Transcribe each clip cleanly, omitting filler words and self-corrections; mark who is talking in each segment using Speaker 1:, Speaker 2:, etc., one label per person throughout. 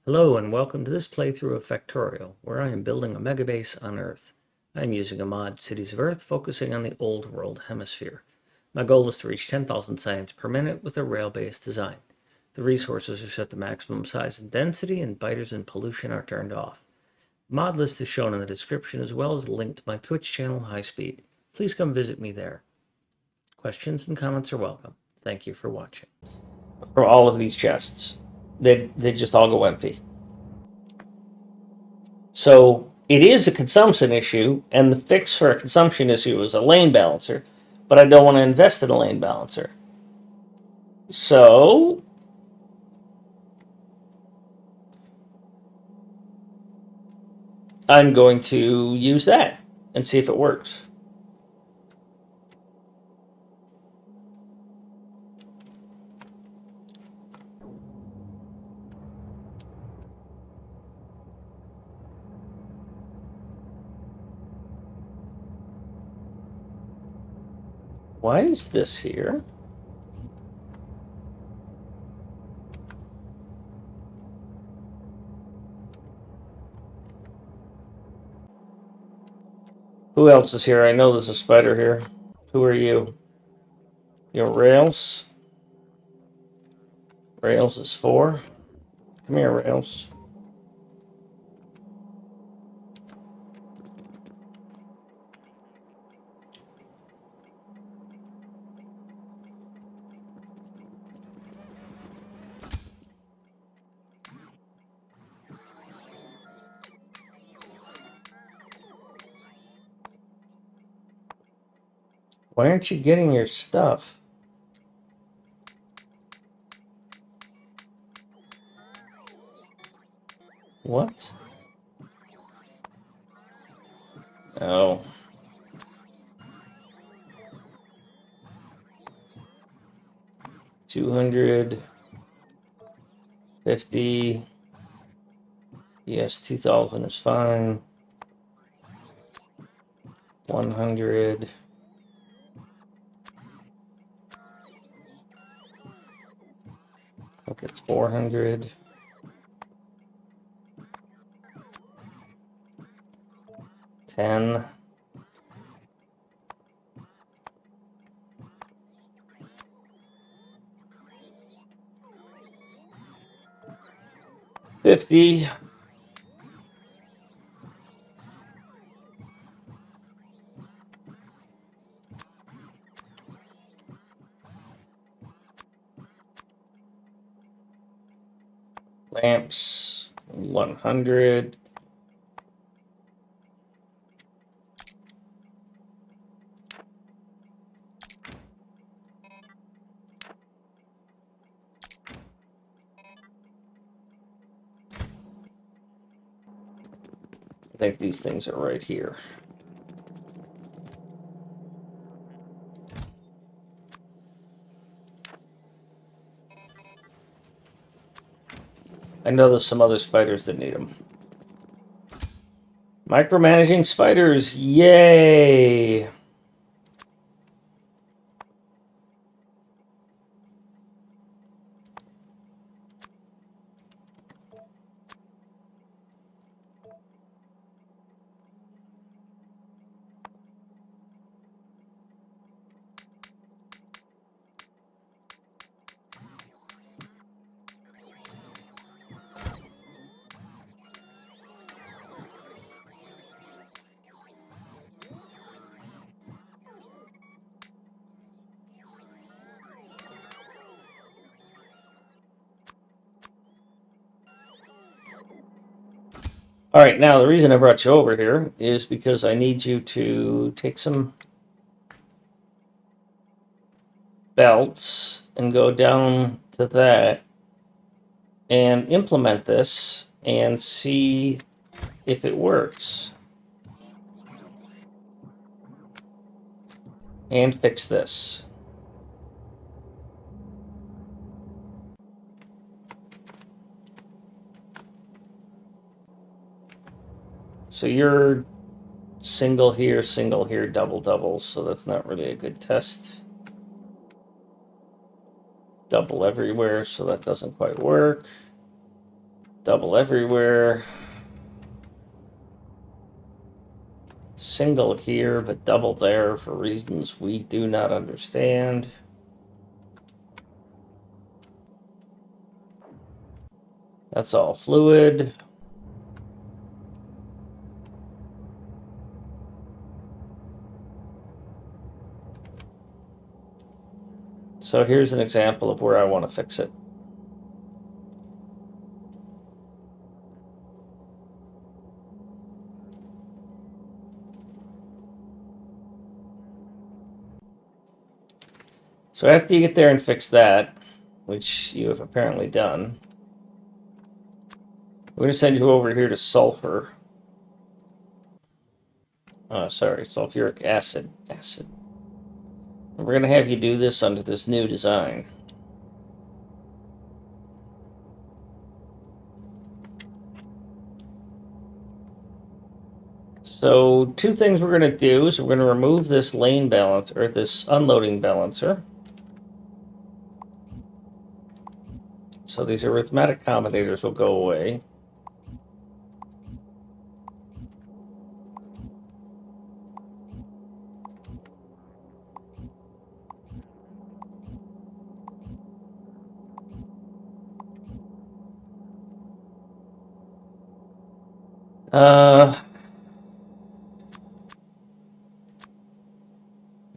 Speaker 1: Hello and welcome to this playthrough of Factorio, where I am building a megabase on Earth. I am using a mod, Cities of Earth, focusing on the Old World Hemisphere. My goal is to reach 10,000 science per minute with a rail-based design. The resources are set to maximum size and density, and biters and pollution are turned off. The mod list is shown in the description, as well as a link to my Twitch channel, High Speed. Please come visit me there. Questions and comments are welcome. Thank you for watching. For all of these chests, they just all go empty. So it is a consumption issue, and the fix for a consumption issue is a lane balancer, but I don't want to invest in a lane balancer. So I'm going to use that and see if it works. Why is this here? Who else is here? I know there's a spider here. Who are you? You're Rails. Rails is 4. Come here, Rails. Why aren't you getting your stuff? What? Oh. $250. Yes, 2,000 is fine. 100. Look, it's 400. 10. $50. Lamps, 100. I think these things are right here. I know there's some other spiders that need them. Micromanaging spiders, yay! All right, now the reason I brought you over here is because I need you to take some belts and go down to that and implement this and see if it works. And fix this. So you're single here, double double, so that's not really a good test. Double everywhere, so that doesn't quite work. Double everywhere. Single here, but double there for reasons we do not understand. That's all fluid. So here's an example of where I want to fix it. So after you get there and fix that, which you have apparently done, we're going to send you over here to sulfur. Sorry, sulfuric acid. We're going to have you do this under this new design. So two things we're going to do is we're going to remove this lane balance, or this unloading balancer. So these arithmetic combinators will go away.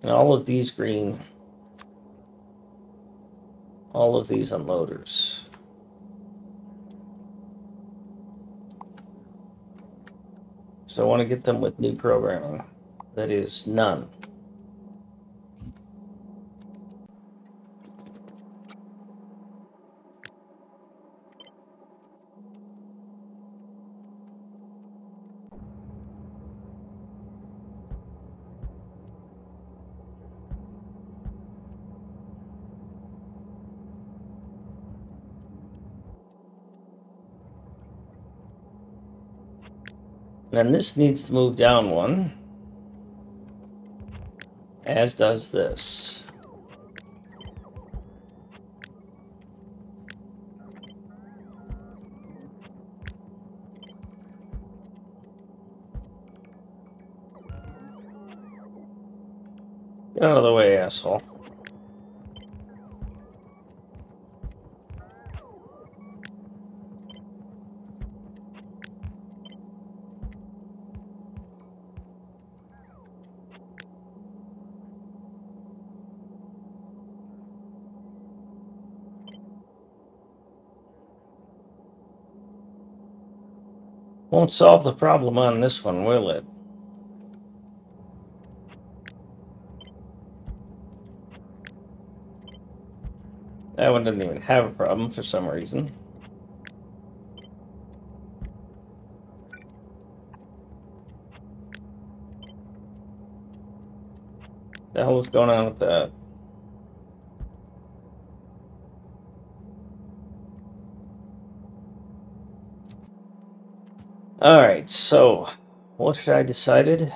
Speaker 1: And all of these green, all of these unloaders. So I want to get them with new programming. That is none. And this needs to move down one, as does this. Get out of the way, asshole. Won't solve the problem on this one, will it? That one didn't even have a problem for some reason. The hell is going on with that? Alright, so what had I decided?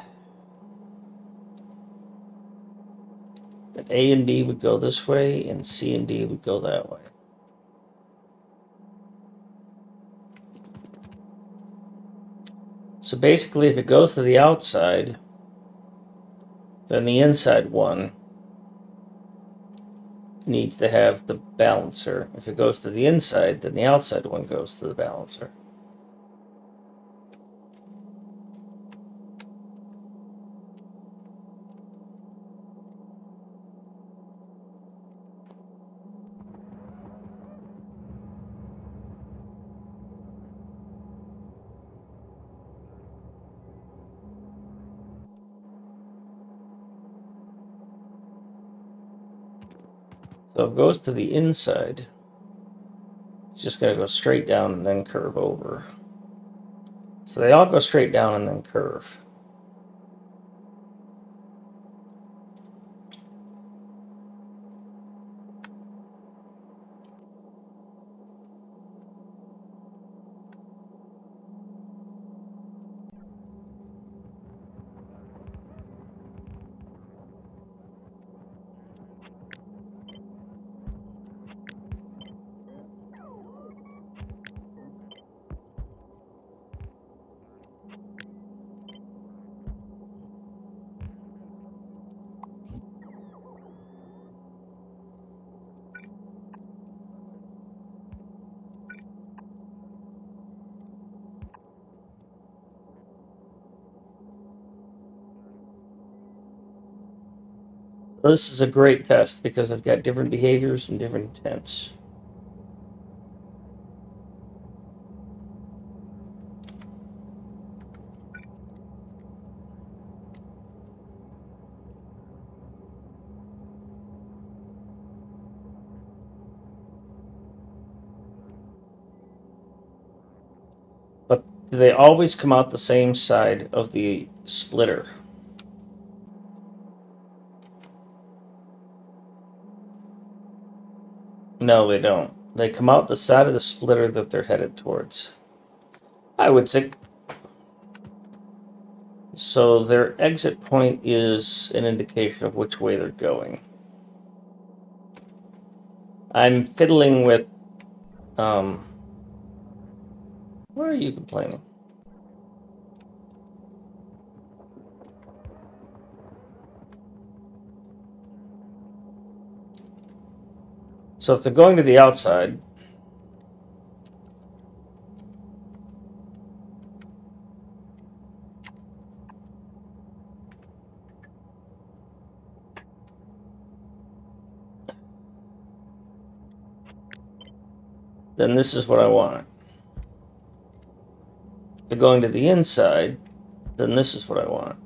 Speaker 1: That A and B would go this way and C and D would go that way. So basically, if it goes to the outside, then the inside one needs to have the balancer. If it goes to the inside, then the outside one goes to the balancer. So if it goes to the inside, it's just going to go straight down and then curve over. So they all go straight down and then curve. This is a great test because I've got different behaviors and different intents. But do they always come out the same side of the splitter? No, they don't. They come out the side of the splitter that they're headed towards. I would say. So their exit point is an indication of which way they're going. I'm fiddling with. Why are you complaining? So if they're going to the outside, then this is what I want. If they're going to the inside, then this is what I want.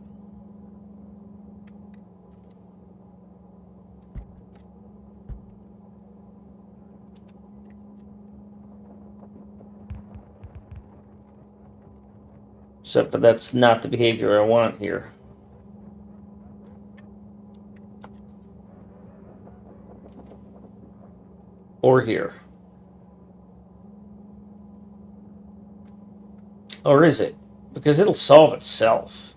Speaker 1: Except that that's not the behavior I want here. Or here. Or is it? Because it'll solve itself.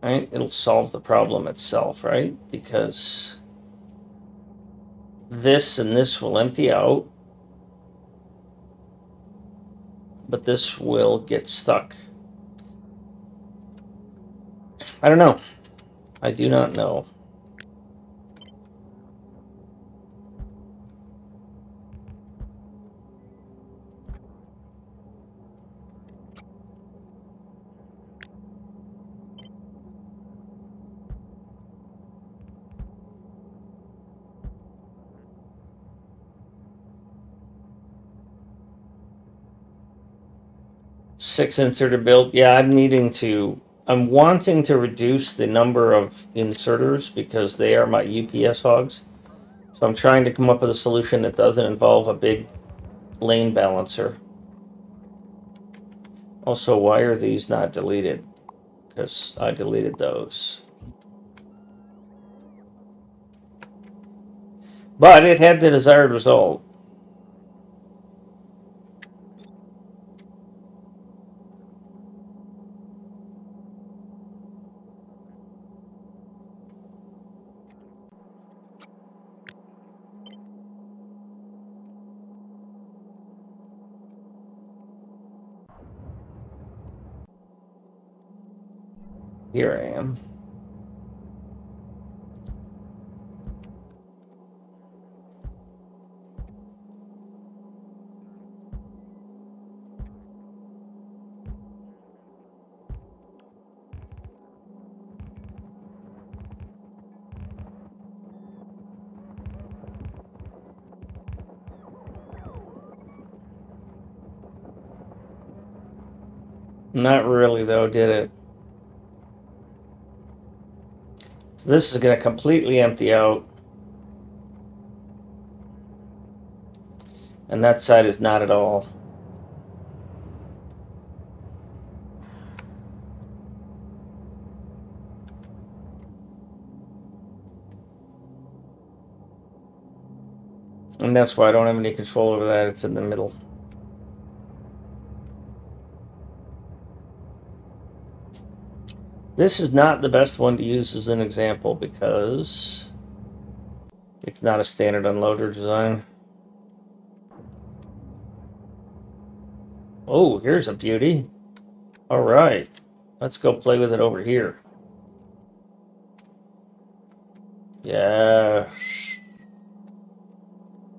Speaker 1: Right? It'll solve the problem itself, right? Because this and this will empty out. But this will get stuck. I don't know. I do not know. Six inserter build. Yeah, I'm wanting to reduce the number of inserters because they are my UPS hogs. So I'm trying to come up with a solution that doesn't involve a big lane balancer. Also, why are these not deleted? Because I deleted those. But it had the desired result. Here I am. Not really, though, did it? So this is going to completely empty out. And that side is not at all. And that's why I don't have any control over that. It's in the middle. This is not the best one to use as an example because it's not a standard unloader design. Oh, here's a beauty. All right. Let's go play with it over here. Yeah.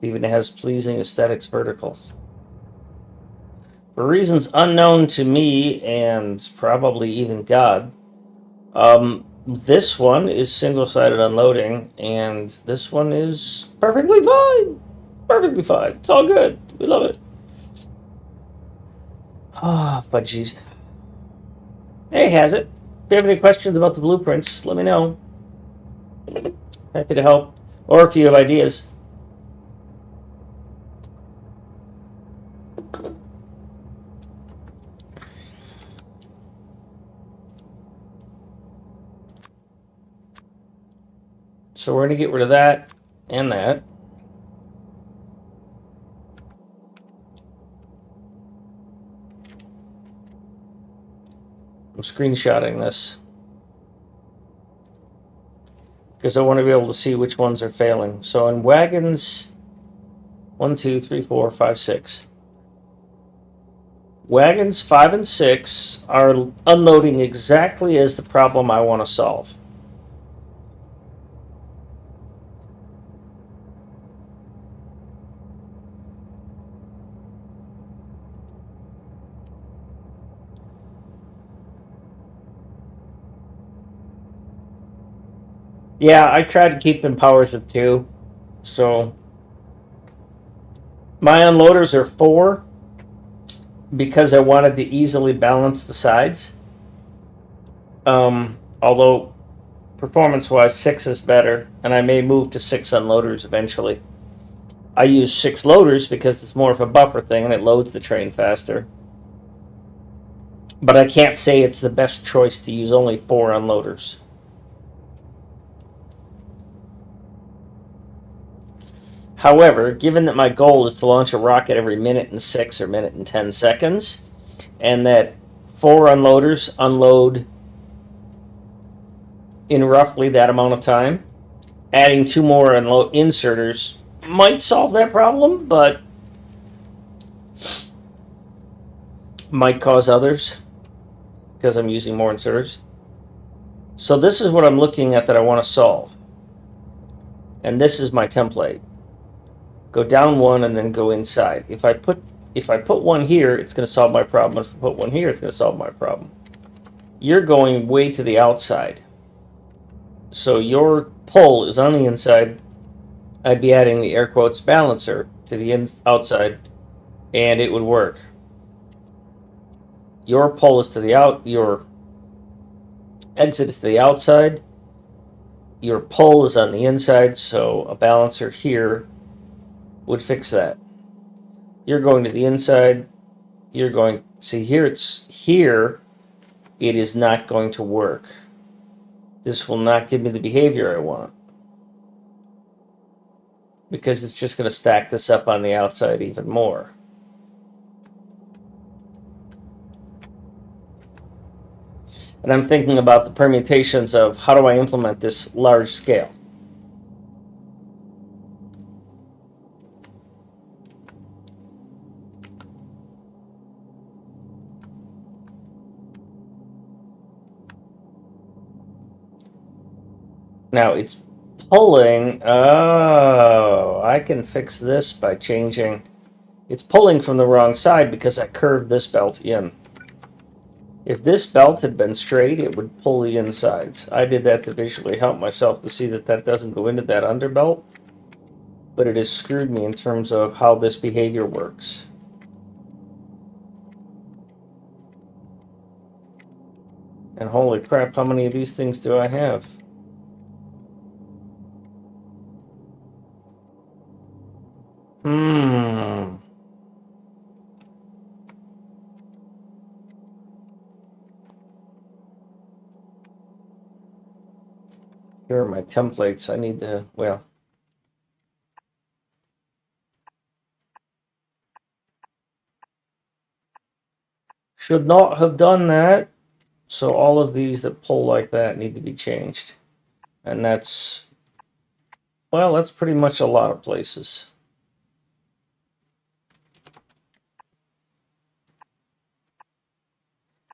Speaker 1: It even has pleasing aesthetics vertical. For reasons unknown to me and probably even God, This one is single-sided unloading, and this one is perfectly fine. Perfectly fine. It's all good. We love it. Ah, fudgies. Hey, has it. If you have any questions about the blueprints, let me know. Happy to help. Or if you have ideas. So we're going to get rid of that and that. I'm screenshotting this because I want to be able to see which ones are failing. So in wagons, 1, 2, 3, 4, 5, 6. Wagons 5 and 6 are unloading exactly as the problem I want to solve. Yeah, I tried to keep in powers of 2. So my unloaders are 4 because I wanted to easily balance the sides. Although performance-wise, 6 is better, and I may move to 6 unloaders eventually. I use 6 loaders because it's more of a buffer thing and it loads the train faster. But I can't say it's the best choice to use only 4 unloaders. However, given that my goal is to launch a rocket every minute and 6 or minute and 10 seconds, and that 4 unloaders unload in roughly that amount of time, adding 2 more inserters might solve that problem, but might cause others because I'm using more inserters. So this is what I'm looking at that I want to solve. And this is my template. Go down 1 and then go inside. If I put 1 here, it's going to solve my problem. If I put 1 here, it's going to solve my problem. You're going way to the outside. So your pull is on the inside. I'd be adding the air quotes balancer to the outside, and it would work. Your pull is to the your exit is to the outside. Your pull is on the inside, so a balancer here would fix that. You're going to the inside. You're going, see here, it is not going to work. This will not give me the behavior I want, because it's just going to stack this up on the outside even more. And I'm thinking about the permutations of how do I implement this large scale. Now it's pulling. Oh, I can fix this by changing. It's pulling from the wrong side because I curved this belt in. If this belt had been straight, it would pull the insides. I did that to visually help myself to see that that doesn't go into that underbelt, but it has screwed me in terms of how this behavior works. And holy crap, how many of these things do I have? Here are my templates. I need to, well, should not have done that. So all of these that pull like that need to be changed. And that's, well, that's pretty much a lot of places.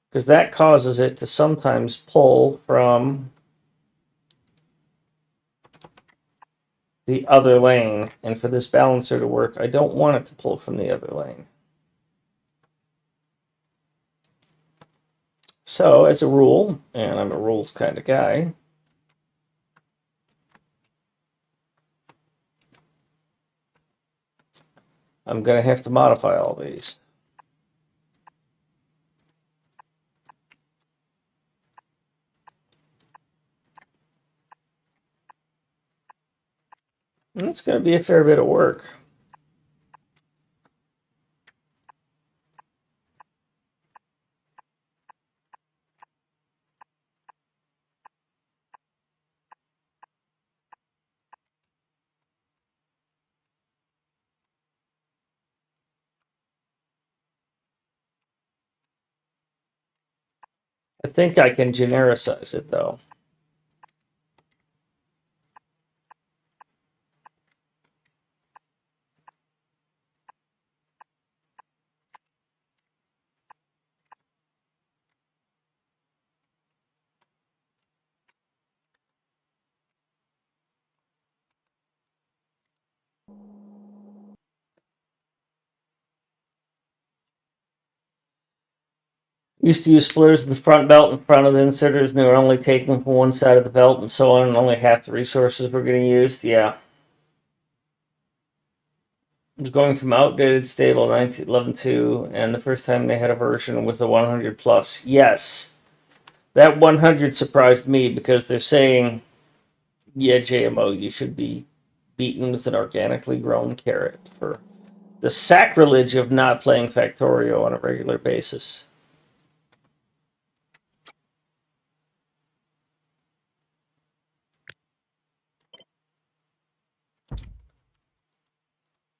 Speaker 1: Because that causes it to sometimes pull from the other lane. And for this balancer to work, I don't want it to pull from the other lane. So as a rule, and I'm a rules kind of guy, I'm going to have to modify all these. And it's going to be a fair bit of work. I think I can genericize it, though. Used to use splitters in the front belt in front of the inserters, and they were only taken from one side of the belt and so on, and only half the resources were getting used. Yeah. It was going from outdated stable 1911.2, and the first time they had a version with a 100 plus. Yes. That 100 surprised me because they're saying, yeah, JMO, you should be beaten with an organically grown carrot for the sacrilege of not playing Factorio on a regular basis.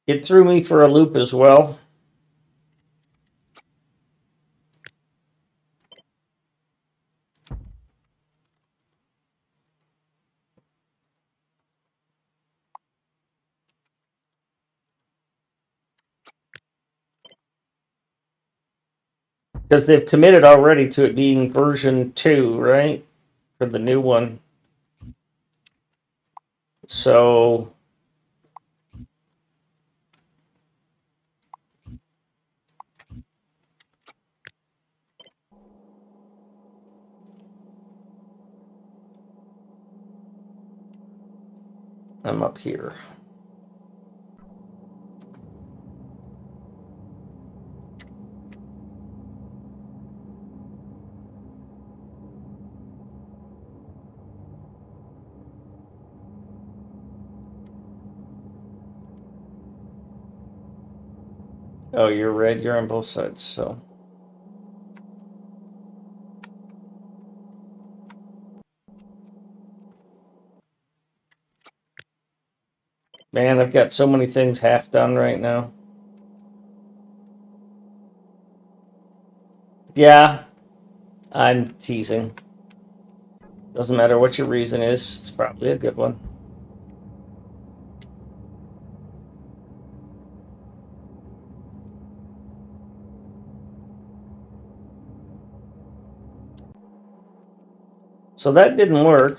Speaker 1: It threw me for a loop as well. Because they've committed already to it being version 2, right? For the new one. So I'm up here. Oh, you're red. You're on both sides, so. Man, I've got so many things half done right now. Yeah, I'm teasing. Doesn't matter what your reason is, it's probably a good one. So that didn't work.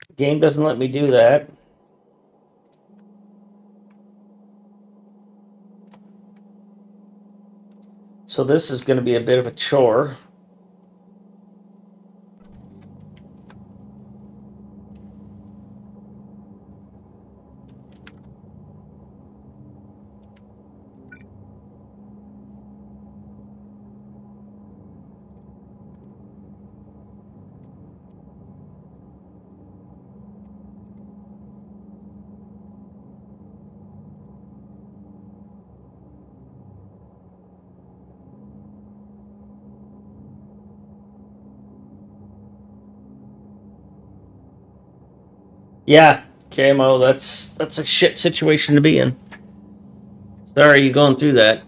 Speaker 1: The game doesn't let me do that. So this is going to be a bit of a chore. Yeah, JMO, that's a shit situation to be in. Sorry you're going through that.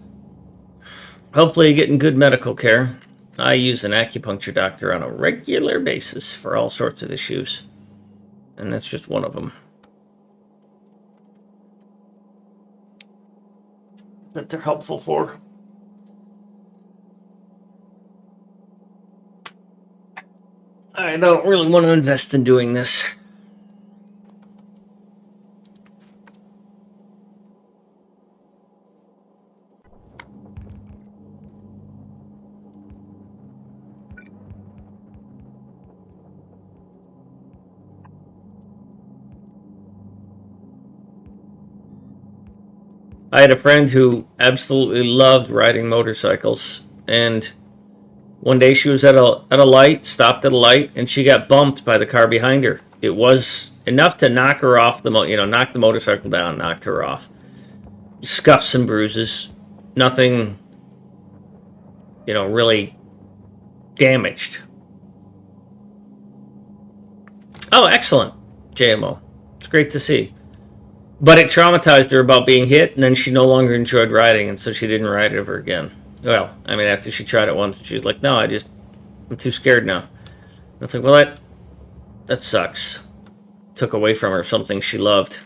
Speaker 1: Hopefully you're getting good medical care. I use an acupuncture doctor on a regular basis for all sorts of issues, and that's just one of them that they're helpful for. I don't really want to invest in doing this. I had a friend who absolutely loved riding motorcycles, and one day she was at a light, stopped at a light, and she got bumped by the car behind her. It was enough to knock her off knock the motorcycle down, knocked her off. Scuffs and bruises, nothing, really damaged. Oh, excellent, JMO. It's great to see. But it traumatized her about being hit, and then she no longer enjoyed riding, and so she didn't ride it ever again. Well, I mean, after she tried it once, she was like, "No, I'm too scared now." I was like, "Well, that sucks." Took away from her something she loved.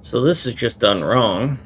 Speaker 1: So this is just done wrong.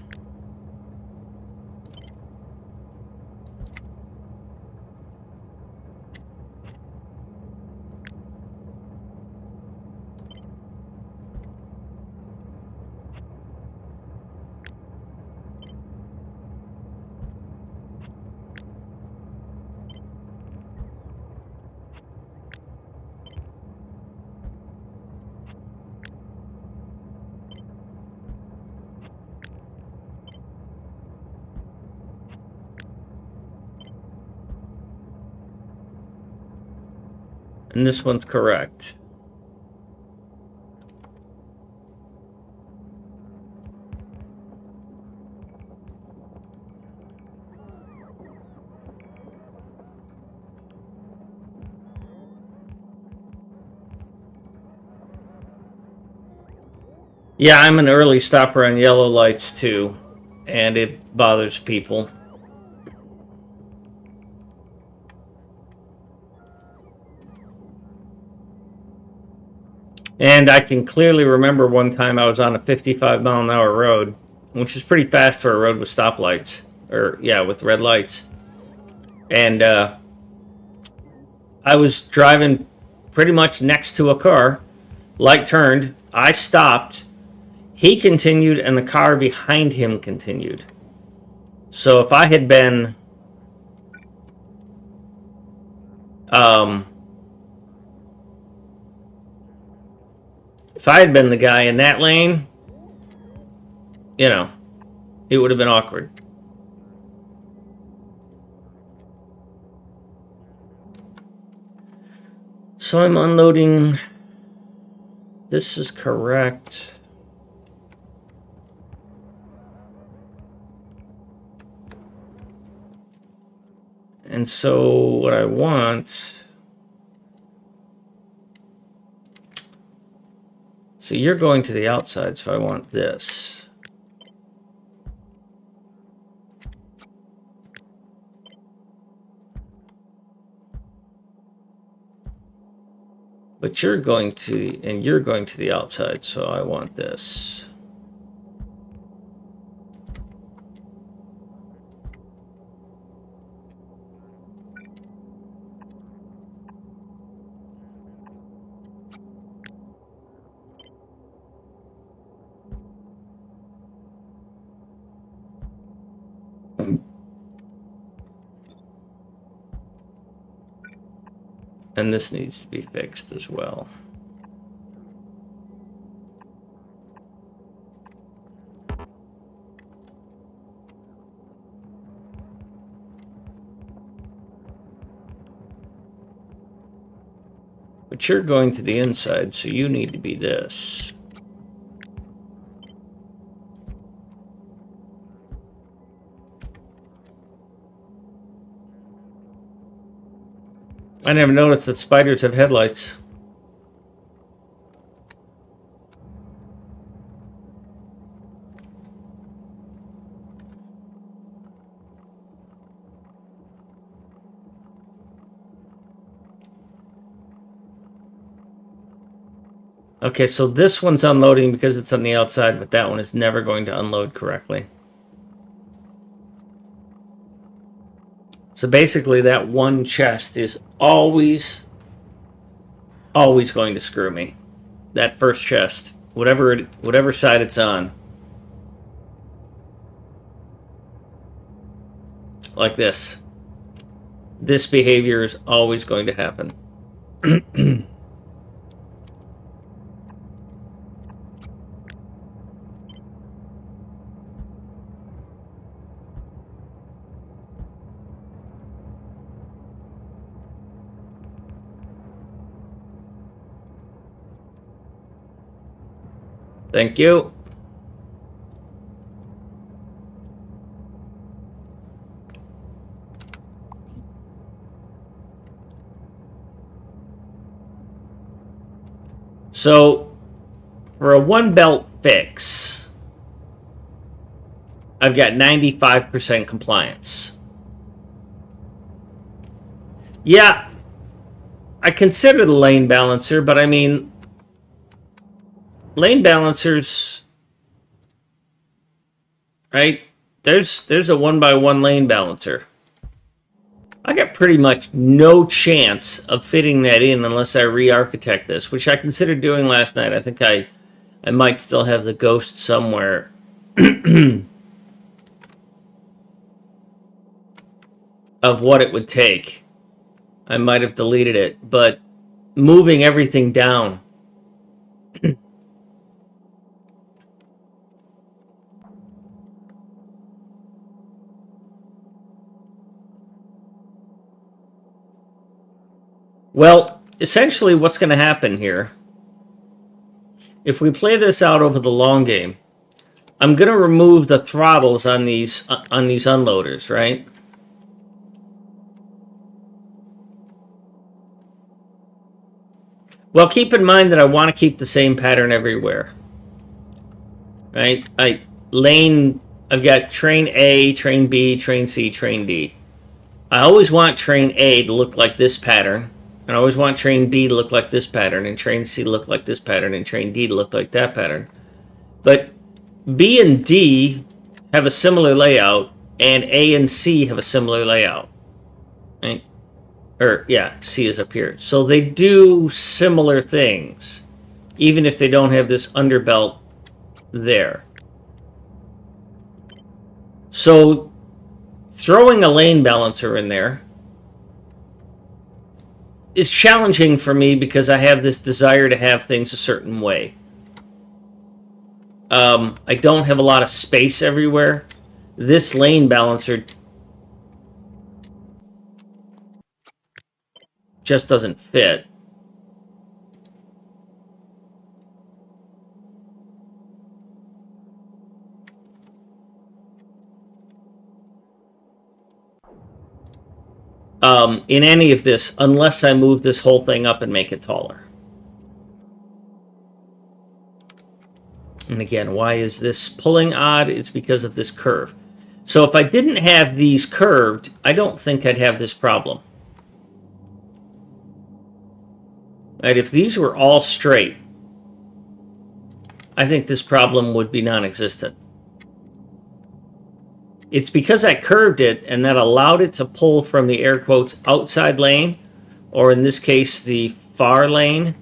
Speaker 1: And this one's correct. Yeah, I'm an early stopper on yellow lights too, and it bothers people. And I can clearly remember one time I was on a 55-mile-an-hour road, which is pretty fast for a road with stoplights, or yeah, with red lights. And I was driving pretty much next to a car. Light turned. I stopped. He continued, and the car behind him continued. So if I had been, if I had been the guy in that lane, it would have been awkward. So I'm unloading. This is correct. And so what I want... So you're going to the outside, so I want this. But you're going to the outside, so I want this. And this needs to be fixed as well. But you're going to the inside, so you need to be this. I never noticed that spiders have headlights. Okay, so this one's unloading because it's on the outside, but that one is never going to unload correctly. So basically that one chest is always always going to screw me. That first chest, whatever side it's on. Like this. This behavior is always going to happen. Thank you. So, for a one belt fix, I've got 95% compliance. Yeah, I consider the lane balancer, but I mean, lane balancers, right? There's a 1x1 lane balancer. I got pretty much no chance of fitting that in unless I re-architect this, which I considered doing last night. I think I might still have the ghost somewhere. Of what it would take. I might have deleted it, but moving everything down. Well, essentially what's going to happen here, if we play this out over the long game, I'm going to remove the throttles on these unloaders, right? Well, keep in mind that I want to keep the same pattern everywhere. Right? I've got train A, train B, train C, train D. I always want train A to look like this pattern, and I always want train B to look like this pattern, and train C to look like this pattern, and train D to look like that pattern. But B and D have a similar layout, and A and C have a similar layout. Right? Or, yeah, C is up here. So they do similar things, even if they don't have this underbelt there. So throwing a lane balancer in there is challenging for me because I have this desire to have things a certain way. I don't have a lot of space everywhere. This lane balancer just doesn't fit. In any of this, unless I move this whole thing up and make it taller. And again, why is this pulling odd? It's because of this curve. So if I didn't have these curved, I don't think I'd have this problem. Right? If these were all straight, I think this problem would be non-existent. It's because I curved it and that allowed it to pull from the air quotes outside lane, or in this case, the far lane,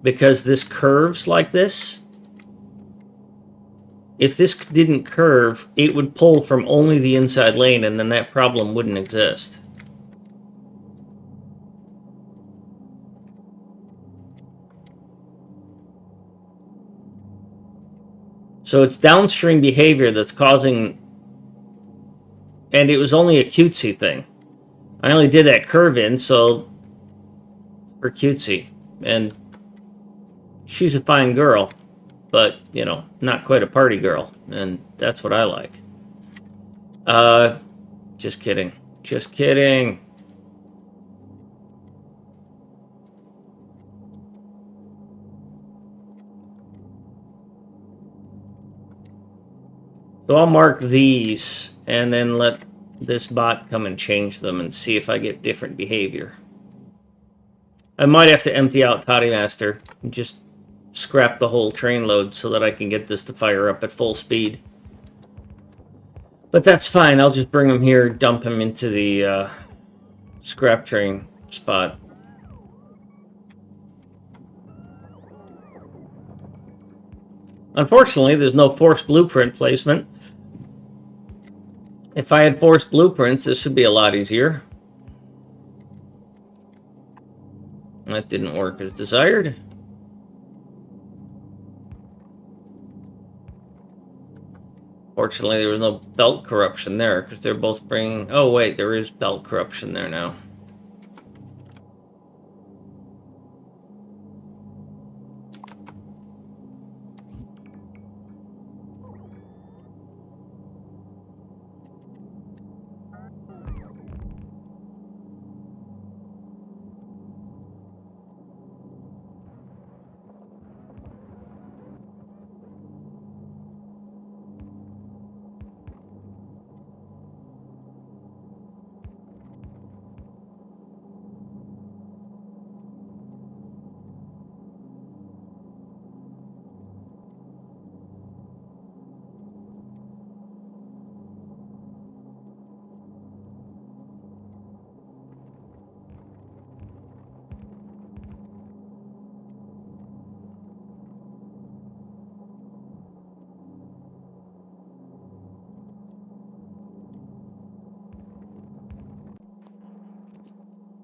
Speaker 1: because this curves like this. If this didn't curve, it would pull from only the inside lane, and then that problem wouldn't exist. So it's downstream behavior that's causing... And it was only a cutesy thing. I only did that curve in, so... For cutesy. And... she's a fine girl. But, you know, not quite a party girl. And that's what I like. Just kidding. Just kidding. So I'll mark these and then let this bot come and change them and see if I get different behavior. I might have to empty out Toddy Master and just scrap the whole train load so that I can get this to fire up at full speed. But that's fine. I'll just bring him here, dump him into the scrap train spot. Unfortunately, there's no forced blueprint placement. If I had forced blueprints, this would be a lot easier. That didn't work as desired. Fortunately, there was no belt corruption there, because they're both bringing... Oh, wait, there is belt corruption there now.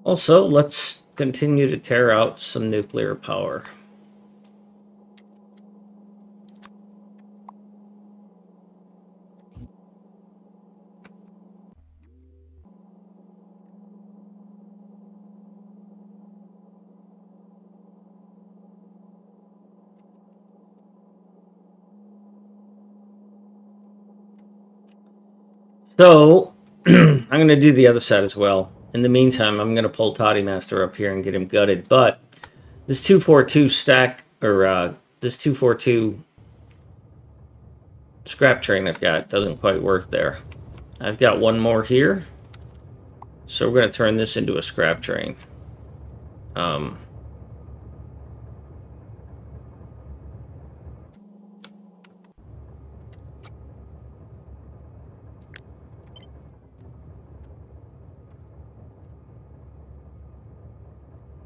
Speaker 1: Also, let's continue to tear out some nuclear power. So, I'm going to do the other side as well. In the meantime, I'm going to pull Toddy Master up here and get him gutted. But this 242 stack, or this 242 scrap train I've got doesn't quite work there. I've got one more here. So we're going to turn this into a scrap train.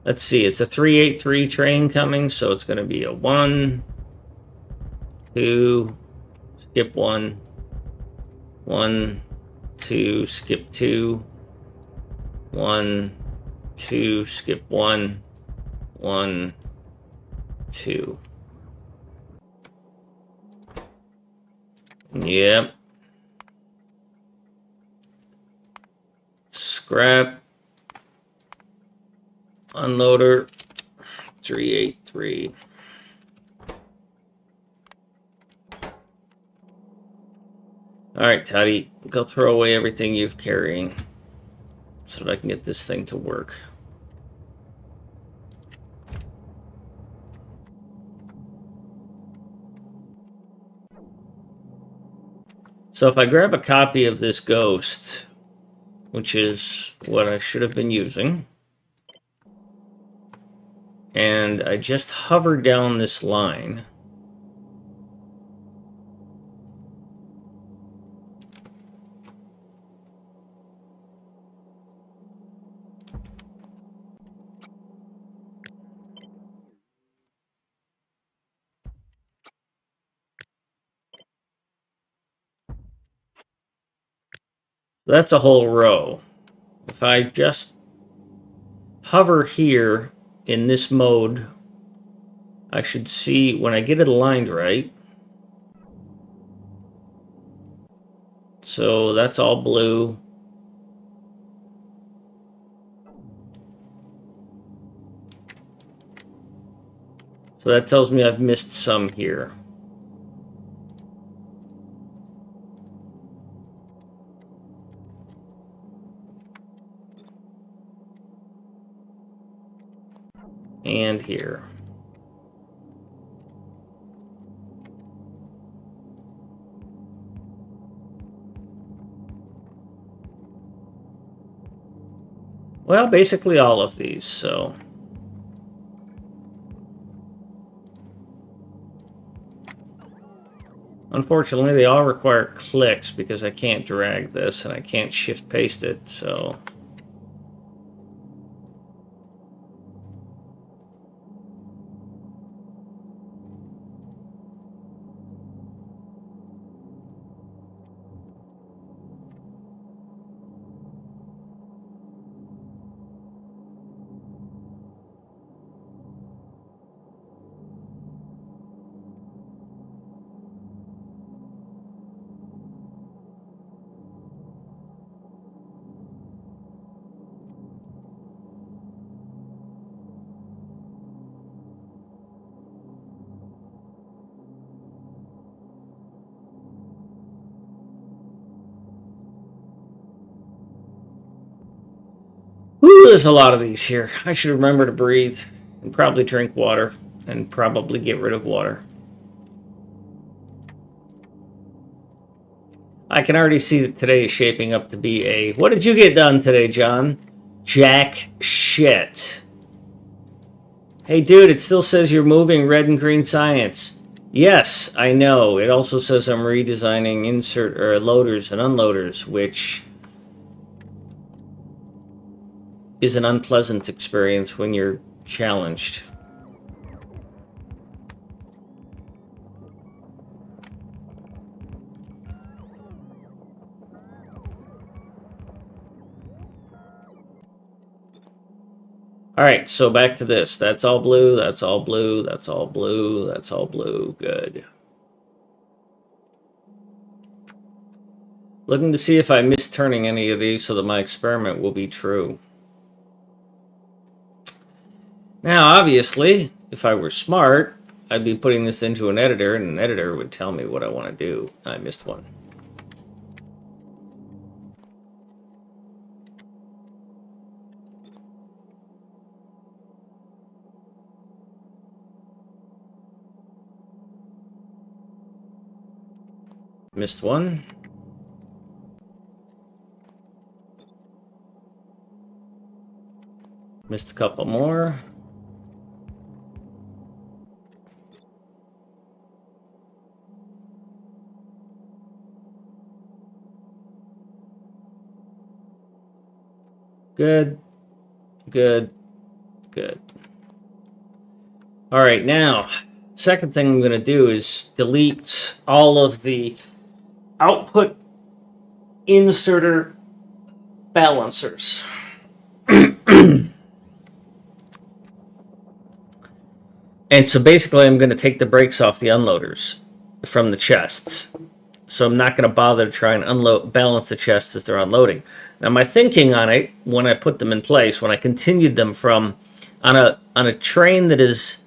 Speaker 1: Let's see, it's a 383 train coming, so it's going to be a 1, 2, skip 1, 1, 2, skip 2, 1, 2, skip 1, 1, 2. Yep. Scrap. Unloader. 383. Alright, Toddy. Go throw away everything you've carrying so that I can get this thing to work. So if I grab a copy of this Ghost, which is what I should have been using, and I just hover down this line, that's a whole row. If I just hover here in this mode, I should see when I get it aligned right. So that's all blue. So that tells me I've missed some here. And here. Well, basically all of these, so... Unfortunately, they all require clicks because I can't drag this and I can't shift paste it, so... there's a lot of these here. I should remember to breathe and probably drink water and probably get rid of water. I can already see that today is shaping up to be a... What did you get done today, John? Jack shit. Hey, dude, it still says you're moving red and green science. Yes, I know. It also says I'm redesigning loaders and unloaders, which is an unpleasant experience when you're challenged. All right, so back to this. That's all blue, that's all blue, that's all blue, that's all blue. Good. Looking to see if I miss turning any of these so that my experiment will be true. Now, obviously, if I were smart, I'd be putting this into an editor, and an editor would tell me what I want to do. I missed one. Missed one. Missed a couple more. Good. Good. Good. All right, now, second thing I'm going to do is delete all of the output inserter balancers. And so basically I'm going to take the brakes off the unloaders from the chests. So I'm not going to bother to try and balance the chests as they're unloading. Now my thinking on it, when I put them in place, when I continued them from on a train that is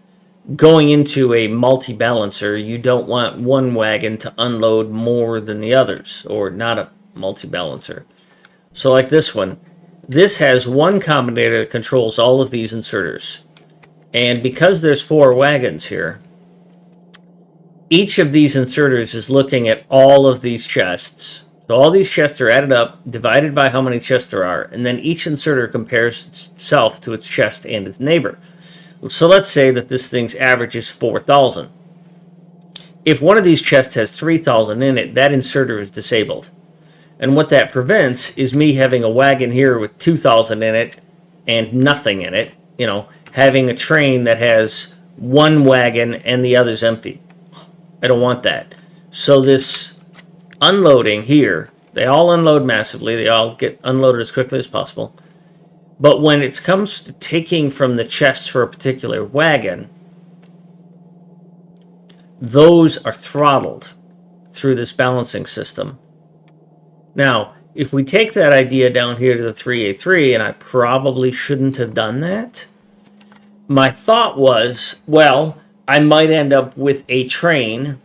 Speaker 1: going into a multi-balancer, you don't want one wagon to unload more than the others, or not a multi-balancer. So like this one, this has one combinator that controls all of these inserters. And because there's 4 wagons here, each of these inserters is looking at all of these chests. So all these chests are added up, divided by how many chests there are, and then each inserter compares itself to its chest and its neighbor. So let's say that this thing's average is 4,000. If one of these chests has 3,000 in it, that inserter is disabled. And what that prevents is me having a wagon here with 2,000 in it and nothing in it, you know, having a train that has one wagon and the other's empty. I don't want that. So this unloading here, they all unload massively. They all get unloaded as quickly as possible. But when it comes to taking from the chest for a particular wagon, those are throttled through this balancing system. Now, if we take that idea down here to the 383, and I probably shouldn't have done that, my thought was, well, I might end up with a train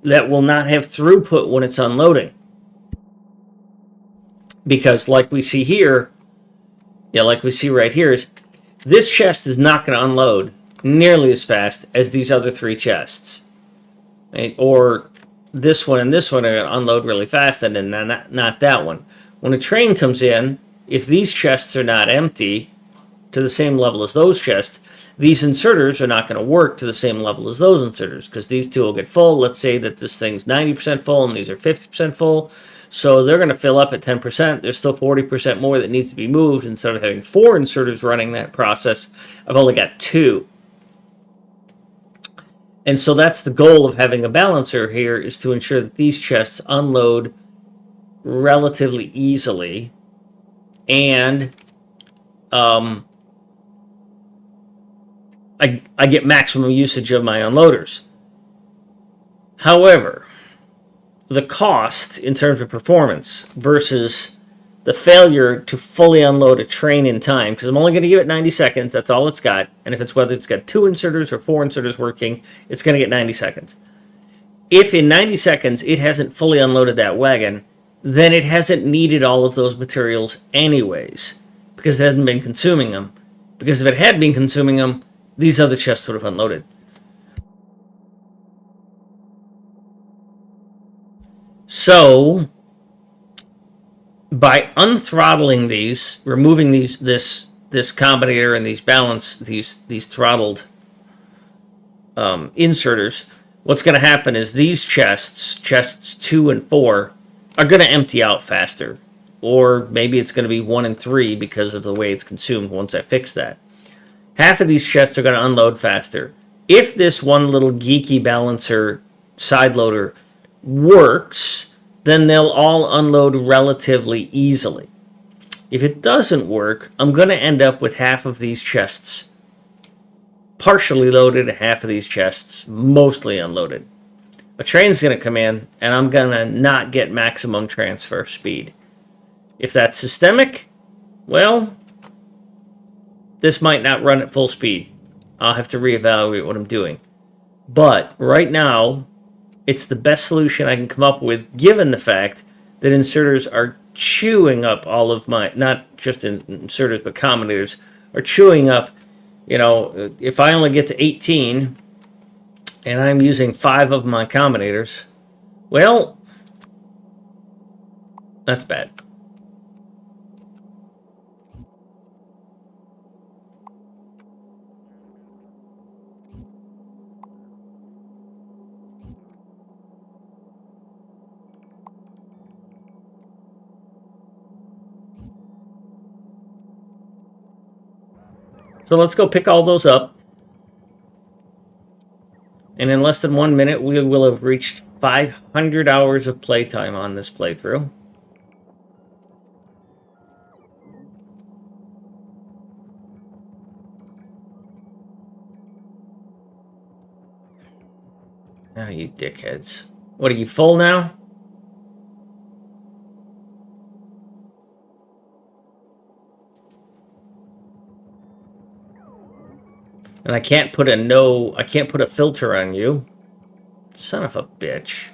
Speaker 1: that will not have throughput when it's unloading. Because like we see here, like we see right here, is this chest is not going to unload nearly as fast as these other 3 chests. Right? Or this one and this one are going to unload really fast, and then not that one. When a train comes in, if these chests are not empty to the same level as those chests, these inserters are not going to work to the same level as those inserters, because these two will get full. Let's say that this thing's 90% full and these are 50% full. So they're going to fill up at 10%. There's still 40% more that needs to be moved. Instead of having 4 inserters running that process, I've only got 2. And so that's the goal of having a balancer here, is to ensure that these chests unload relatively easily, and I get maximum usage of my unloaders. However, the cost in terms of performance versus the failure to fully unload a train in time, because I'm only going to give it 90 seconds, that's all it's got, and if it's whether it's got 2 inserters or 4 inserters working, it's going to get 90 seconds. If in 90 seconds it hasn't fully unloaded that wagon, then it hasn't needed all of those materials anyways, because it hasn't been consuming them. Because if it had been consuming them, these other chests would have unloaded. So, by unthrottling these, removing this combinator and these throttled inserters, what's going to happen is these chests 2 and 4, are going to empty out faster. Or maybe it's going to be 1 and 3 because of the way it's consumed once I fix that. Half of these chests are going to unload faster. If this one little geeky balancer side loader works, then they'll all unload relatively easily. If it doesn't work, I'm going to end up with half of these chests partially loaded, half of these chests mostly unloaded. A train's going to come in, and I'm going to not get maximum transfer speed. If that's systemic, well, this might not run at full speed. I'll have to reevaluate what I'm doing. But right now, it's the best solution I can come up with, given the fact that inserters are chewing up all of my, not just inserters, but combinators, are chewing up, if I only get to 18, and I'm using 5 of my combinators, well, that's bad. So let's go pick all those up. And in less than 1 minute, we will have reached 500 hours of playtime on this playthrough. Ah, you dickheads. What, are you full now? And I can't put a filter on you. Son of a bitch.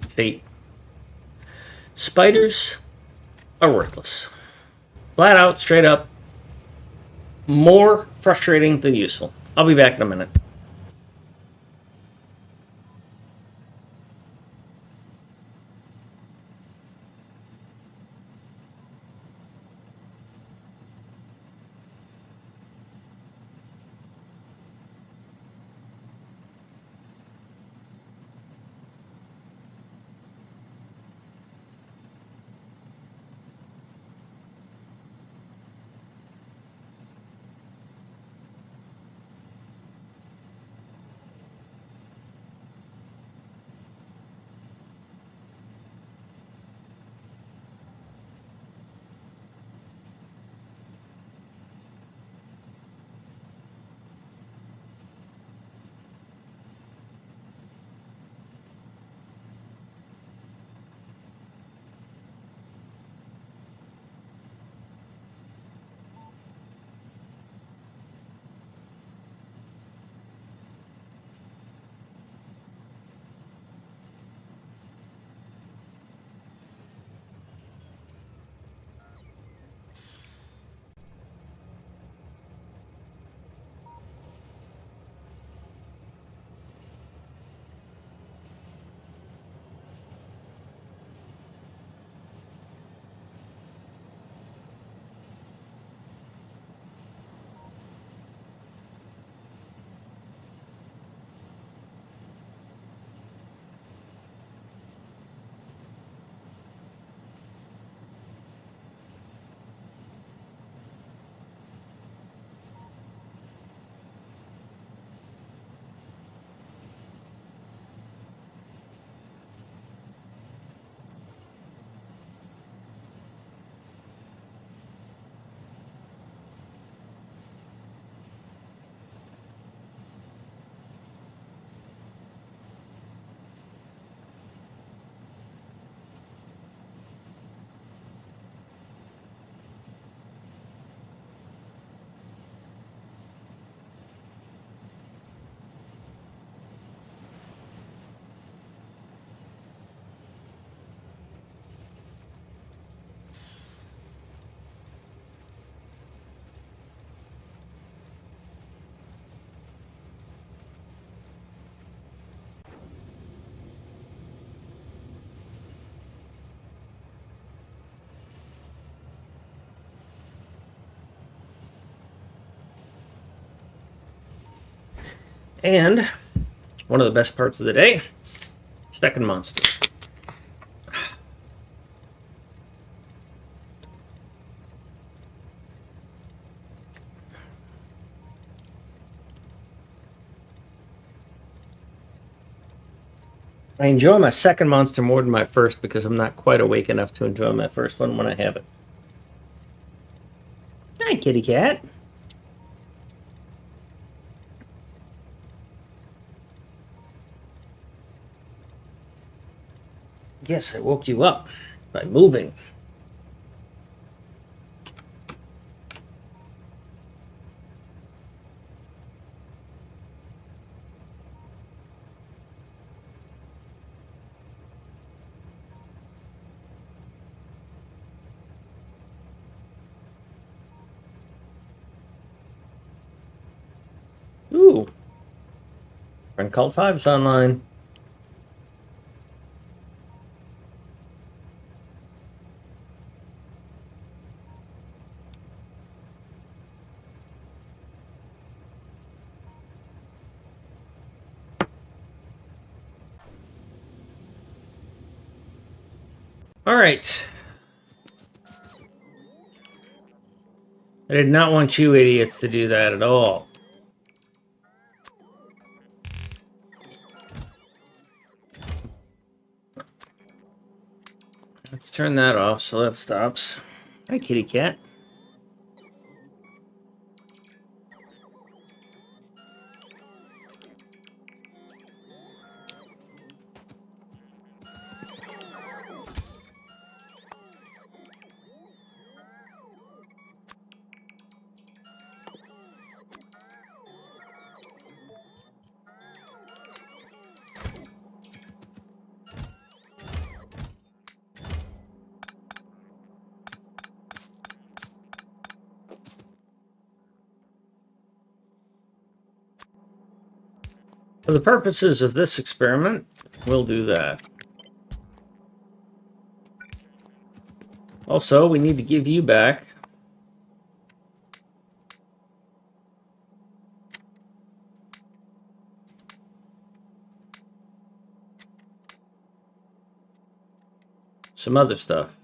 Speaker 1: See, spiders are worthless. Flat out, straight up, more frustrating than useful. I'll be back in a minute. And one of the best parts of the day, second monster. I enjoy my second monster more than my first because I'm not quite awake enough to enjoy my first one when I have it. Hi, kitty cat. Yes, I woke you up by moving. Ooh. Friend called 5's online. All right. I did not want you idiots to do that at all. Let's turn that off so that stops. Hi, kitty cat. For the purposes of this experiment, we'll do that. Also, we need to give you back some other stuff.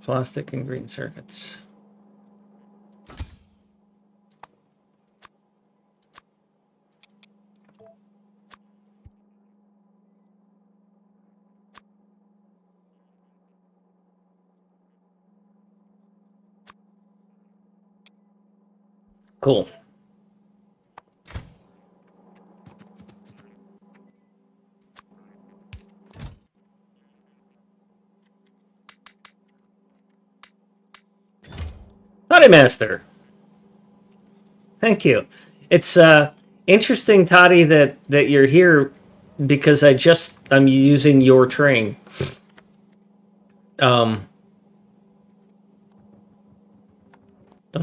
Speaker 1: Plastic and green circuits. Cool. Howdy, Master. Thank you. It's interesting, Toddy, that you're here because I'm using your train. Don't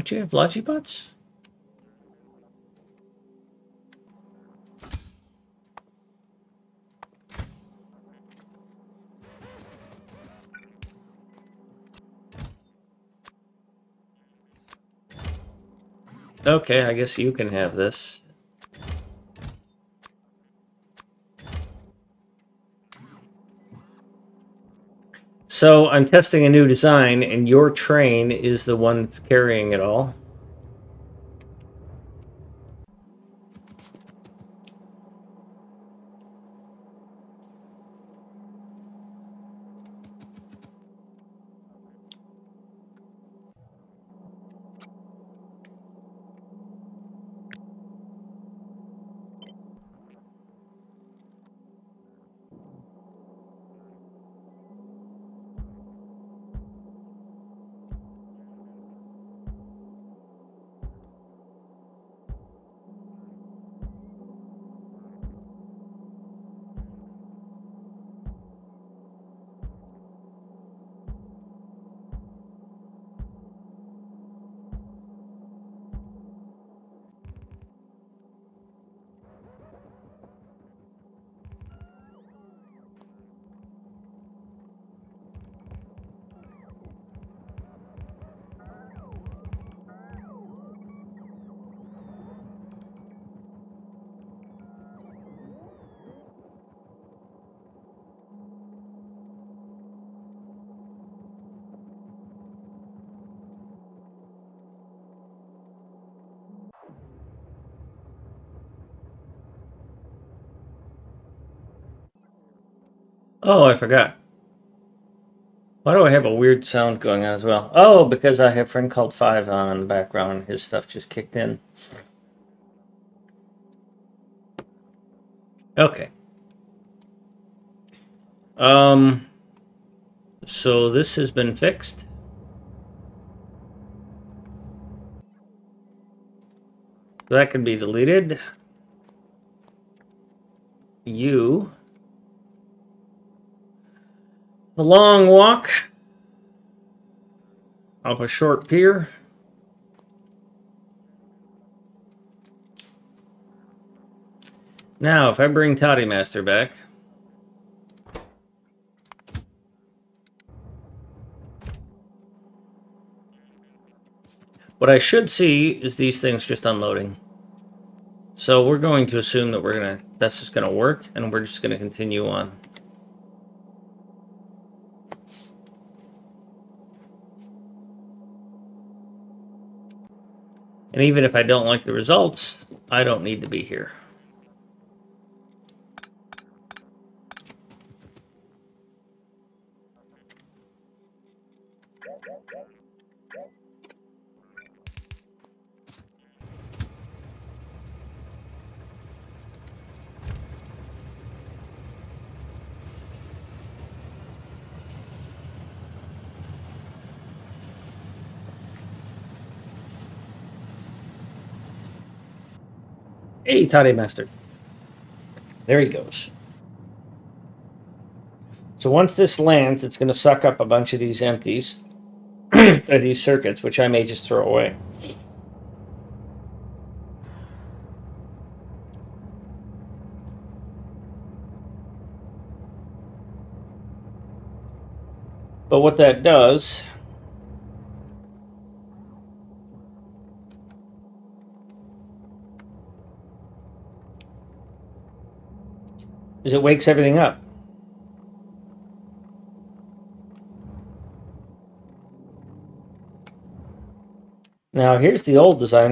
Speaker 1: you have Logibots? Okay, I guess you can have this. So I'm testing a new design, and your train is the one that's carrying it all. Oh, I forgot. Why do I have a weird sound going on as well? Oh, because I have Friend Called 5 on in the background. His stuff just kicked in. Okay. So this has been fixed. That can be deleted. You. The long walk up a short pier. Now, if I bring Toddy Master back, what I should see is these things just unloading. So we're going to assume that that's just gonna work, and we're just gonna continue on. And even if I don't like the results, I don't need to be here. Hey, Toddy Master. There he goes. So once this lands, it's going to suck up a bunch of these empties, or these circuits, which I may just throw away. But what that does is it wakes everything up. Now here's the old design